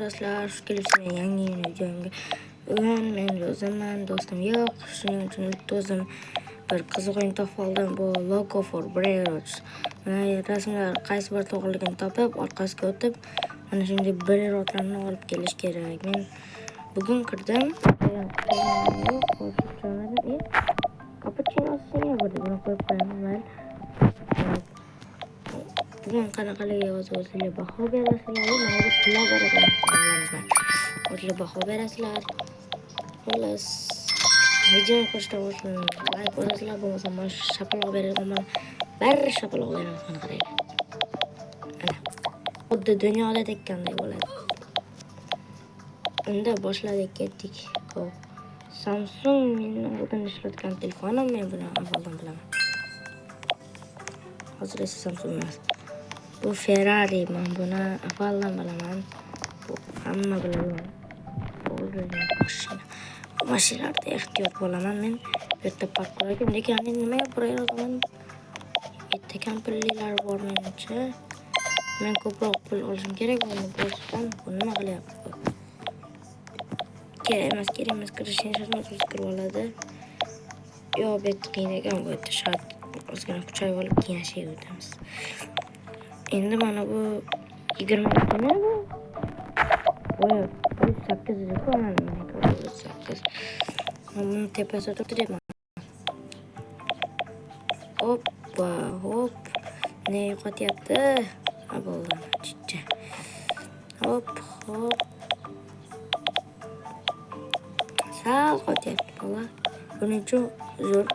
do'stlar, xush kelibsizlar yangi videomga. Bugun men o'zimman, do'stim yo'q. Shuning uchun bitta o'zim bir qiziq o'yin topib oldim. Bu Logo for Brainrots. Mana rasmlar qaysi bir to'g'riligini topib, orqasiga o'tib, mana shunday brainrotlarni olib kelish kerak. Men bugun kirdim. Cappuccino seni burada buni qo'yib qo'yaman. Bugun qanaqalarga o'zingizga baho berasizlar, menga pullar bor ekan. O'zingizga baho berasizlar. Xullas, videoni ko'rishdan o'zim like bosasizlar, bo'lmasa mana shapaloq beraman. Bir shapaloq beraman qarang. Ana. Xuddi dunyoda tekkanday bo'ladi. Unda boshladik, ketdik. Samsung mening oldin ishlatgan telefonim, men buni avvaldan bilaman. Hozir esa Samsung emas. Bu Ferrari, men buni avvaldan bilaman. Bu hamma biladi. Bu mashinalarda ehtiyot bo'laman men. Bu yerda park qilgan, lekin nimaga burayoqman? Yetti kampirliklar bor menimcha. Men ko'proq pul olishim kerak, uni bosdan bu nima qilyapti? Kerak emas, kirishni shart kirib oladi. Yo, bet qiyin ekan bu yerda shart. O'zgina kuchayib olib keyin yashayib o'tamiz. Endi mana bu 20 tona bu. Voy, 8 ko'man, 8. Buni tepasida turibman. Hoppa, hop. Ne yo'qotyapti? Bo'ldi, chicha. Hop, hop. Sal qo'tyapti bola. Buning uchun zo'r.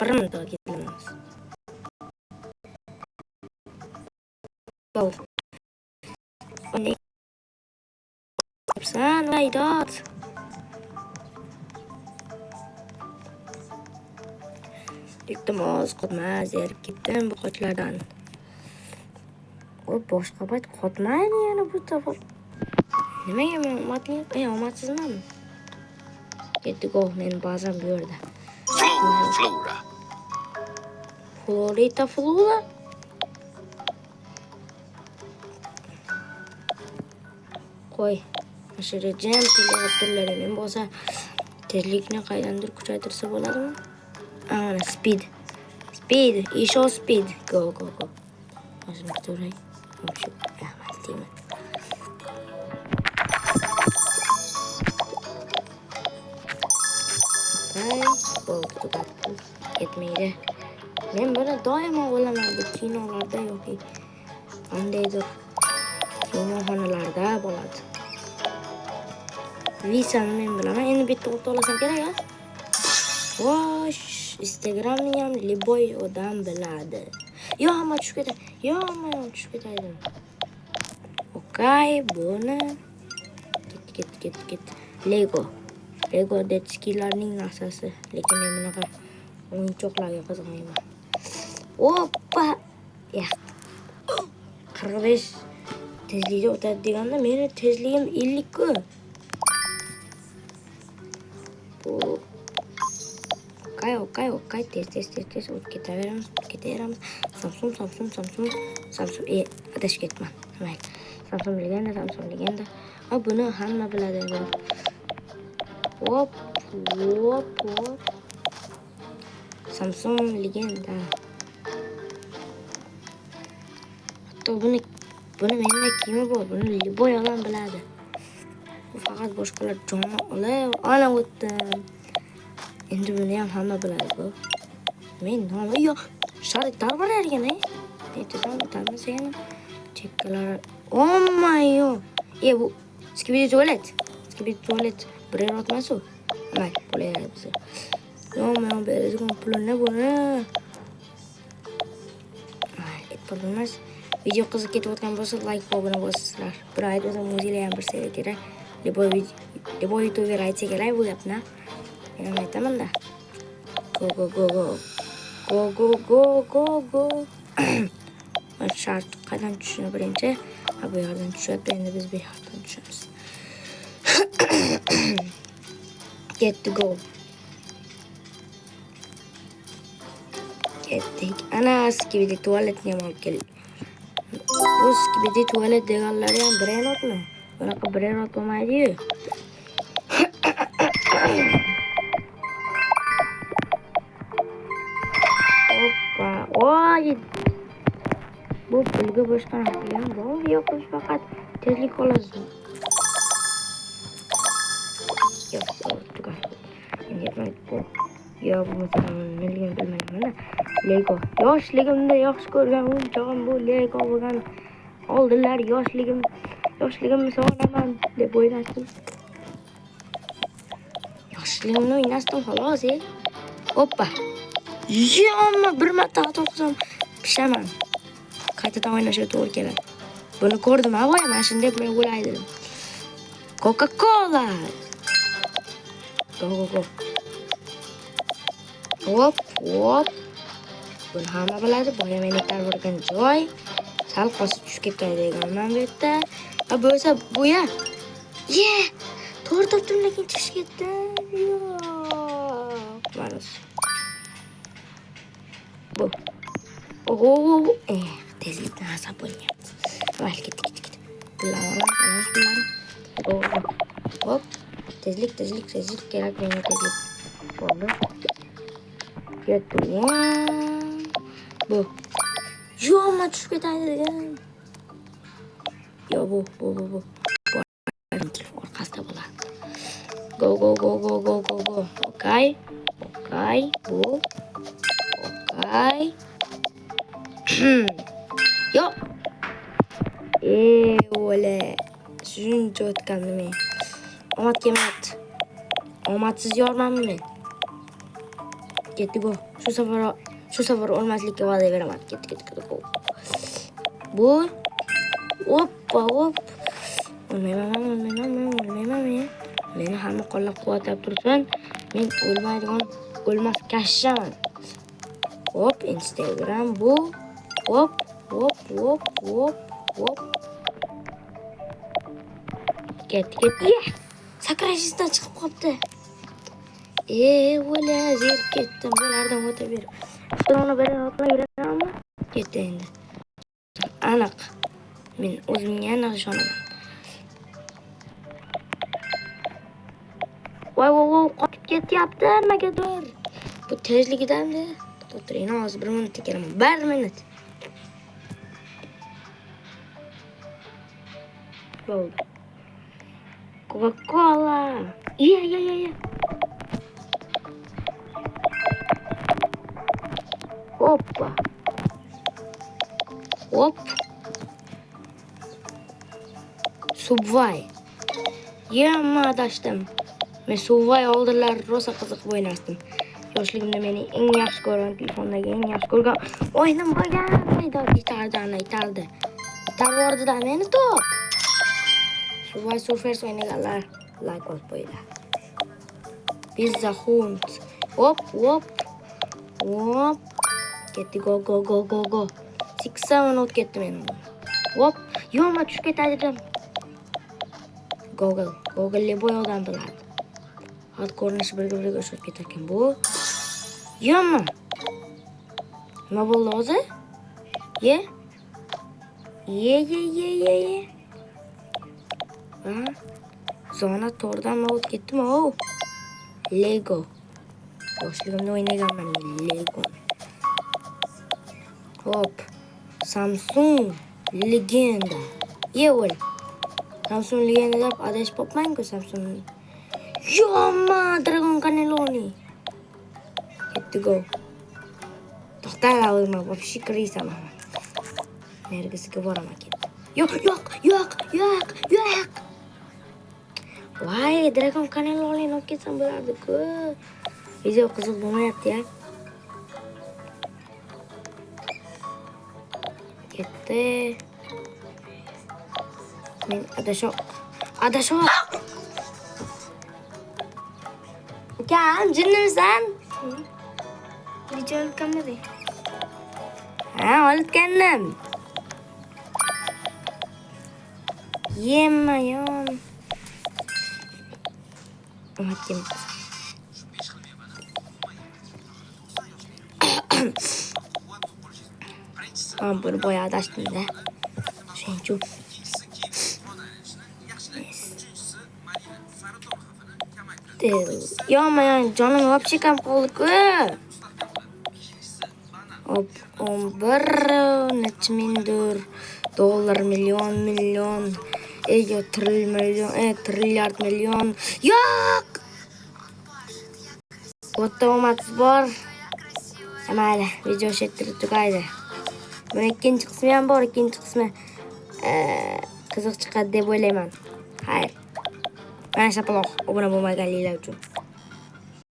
Birinda ketamiz. Bo'ldi. Uni san laydot. Iltimos, qotmas, erib ketdim bu qochlardan. O boshqa payt qotmaydi yana bu safar. Nimaga men omadsizmanmi? Ketdik, men ba'zan bu yerda. Flora. Flora. Qo'y. Ashira jam turlari men bo'lsa tezlikni qaydandir kuchaytirsa bo'ladimi? Ana speed. Isho speed. Go. Hozir to'ray. Shu rahmat deyman. Bo'ldi. Ketmaydi. Men buni doimo o'laman bu kinolarda yoki qandaydir kinoxonalarda bo'ladi. Visani men bilaman. Endi bitta o'ta olasam kerak-a? Vosh, Instagramni ham liboy odam biladi. Yo, hamma tushib ketadi. Okay, buni ket. Lego detskilarning narsasi. Lekin men bunaqa o'yinchoqlarga qiziqmayman. Hoppa. Ya. 45 tezlikda o'tadi deganda meni tezligim 50 ku. Bu Okay, tez o'tib ketaveramiz. Samsung. Adashib ketman. Mayli. Samsung legenda. Buni hamma biladi. Hop. Samsung legenda. Hatto buni menda kimi bor? Buni liboy odam biladi. Bu faqat boshqalar jonni olib, ana o'tdim. Endi buni ham hamma biladi bu. Men nomi yo'q. Sharitlar bor ekan-a? Aytsam tanisa yana. Chekkalar. Ommayo. Bu skibidi tualet. Brainrot emas u. Mana bo'layapti bizga. Men beradigan pulni buni. Bo'lmas. Video qiziq ketayotgan bo'lsa, like va obuna bo'lsizlar. Bir aytib o'zingizga ham bir sevgi kerak. Liboy YouTuber aytsa kerak bu gapni. Men aytaman-da. Go. Men shart qadam tushishni birinchi, bu yerdan tushyapti, endi biz bu yerdan tushamiz. Get to go. Ketdik. Ana skibidi tualetni ham olib keldik. Bu skibidi tualet deganlari ham birenotmi? Bunaqa birenot bo'lmaydi-yu. Hoppa. Oy. Bu pulga boshqa narsa bor. Yo'q, faqat tezlik olasiz. Yo'q, tugal. Endi bu. Yo, bu masalan nimaligini bilmayman. Lego. Yoshligimda yaxshi ko'rgan o'yinchog'im bu Lego bo'lgan. Oldinlar yoshligimni sog'inaman deb o'ynardim. Yoshligimni o'ynasdim xolos. Hoppa. Yomma bir marta xato qilsam pishaman. Qaytadan o'ynashga to'g'ri keladi. Buni ko'rdim, avoy, mana shunday men o'ylaydim. Coca-Cola. Go. Hop. Buni hamma biladi. Boyamayliklar bo'lgan joy. Sal qosib tushib ketadi deganman bu yerda. Va bo'lsa bu ya. To'g'ri topdim, lekin chiqib ketdi. Yo'q. Mana bu. Tezlikdan asab bo'lyapti. Mayli, ketdik. Bularni. Hop. Tezlik kerak menga tezlik. Bo'ldi. Ketdi. Bu. Yo'qma tushib ketadi degan. Yo, bu. Orqasida bo'ladi. Go. Okay. Bu. Okay. Yo. O'le. Shuncha o'tgandim men. Omad kelmayapti. Omadsiz yormanmi men? Ketdi bu. Shu safar o'lmaslikka va'da beraman. Ketdi. Bu. Hoppa. O'lmayman men. Meni hamma qo'llab-quvvatlab tursin. Men o'lmaydigan, o'lmas kashshaman. Hop, Instagram bu. Hop. Ketdi. Sakrashdan chiqib qopti. O'la zer ketdim. Bulardan o'tib berib. Shuni bilan otmay yuramanmi? Ketdi endi. Aniq. Men o'zimga aniq ishonaman. Voy, qotib ketyapti nimagadir. Bu tezligidan-da. O'tiring, hozir 1 minutda kelaman. 1 minut. Bo'ldi. Coca-Cola. Ye. Hoppa. Hop. Subway. Yemma adashdim. Men Subway oldinlar rosa qiziqib o'ynardim. Yoshligimda meni eng yaxshi ko'rgan telefondagi eng yaxshi ko'rgan o'yinim bo'lgan. Italdi. Italvordi-da meni top. Subway Surfers o'ynaganlar like olib qo'yinglar. Pizza Hunt. Hop. Ketdi, go. 6-7 o'tib ketdi men. Hop. Yo'qma tushib ketadidim. Google boyovdan biladi. Hozir ko'rinishi birga o'xshab ketar ekan bu. Yo'qmi? Nima bo'ldi hozir? Ye. Zona to'rdan o'tib ketdimi? Lego. Yoshligimda o'ynaganman Lego. Hop. Samsung Legenda. Ye'l. Samsung Legenda deb adashib qopman-ku Samsung. Yo'qma, Dragon Cannelloni. Ketdi go. To'xtala o'yma, вообще kirasan. Nergisiga boraman ketdi. Yo'q. Voy, Dragon Cannelloni olib ketsam bo'lardi-ku. Video qiziq bo'lmayapti-ya. Ketdi. Men adashoq. Ukam, jinnimisan? Video olganmiding? Ha, olgandim. Yemma yon. Ama bunu boya açtım da. Shuning uchun. Yo'man, jonim вообще kam qoldi-ku. Hop, 11 necha mingdir dollar, million, yo trilliard million. Yo'q! O'ta omadsiz bor. Mayli, video shettirib tugaydi. Buni ikkinchi qismi ham bor, ikkinchi qismi qiziq chiqadi deb o'ylayman. Xayr. Mana shapaloq obuna bo'lmaganliklar uchun.